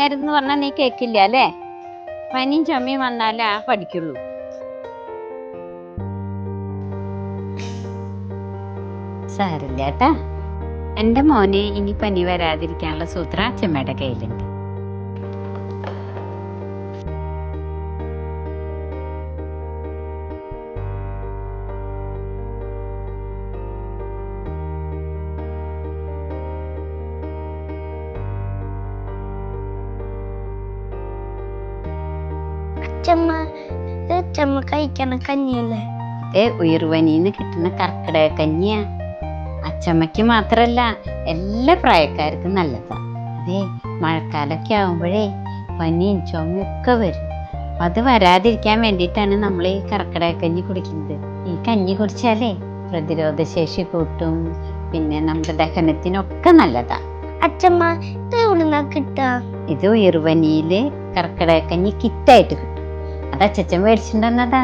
തുടങ്ങരുതെന്ന് പറഞ്ഞാൽ നീ കേൾക്കില്ല അല്ലേ? പനിയും ചുമയും വന്നാലേ പഠിക്കുള്ളൂ. സാരില്ല കേട്ടാ. എൻ്റെ മോന് ഇനി പനി വരാതിരിക്കാനുള്ള സൂത്രം അച്ഛമ്മയുടെ കയ്യിലുണ്ട്. അച്ഛമ്മ കഴിക്കണ കഞ്ഞിയല്ലേ? ഉയർവനിന്ന് കിട്ടുന്ന കർക്കിടക കഞ്ഞിയാ. അച്ചമ്മയ്ക്ക് മാത്രല്ല എല്ലാ പ്രായക്കാർക്കും നല്ലതാ. അതെ, മഴക്കാലൊക്കെ ആവുമ്പോഴേ പനിയും ചുമയൊക്കെ വരും. അത് വരാതിരിക്കാൻ വേണ്ടിയിട്ടാണ് നമ്മൾ ഈ കർക്കിടക കഞ്ഞി കുടിക്കുന്നത്. ഈ കഞ്ഞി കുടിച്ചാലേ പ്രതിരോധശേഷി കൂട്ടും, പിന്നെ നമ്മുടെ ദഹനത്തിനൊക്കെ നല്ലതാ. അച്ഛമ്മ ഇത് എവിടുന്നാ കിട്ടാ? ഇത് ഉയർവനിയില് കർക്കിടക കഞ്ഞി കിറ്റായിട്ട് കിട്ടും. അത് അച്ഛൻ മേടിച്ചിട്ടുണ്ടെന്നതാ.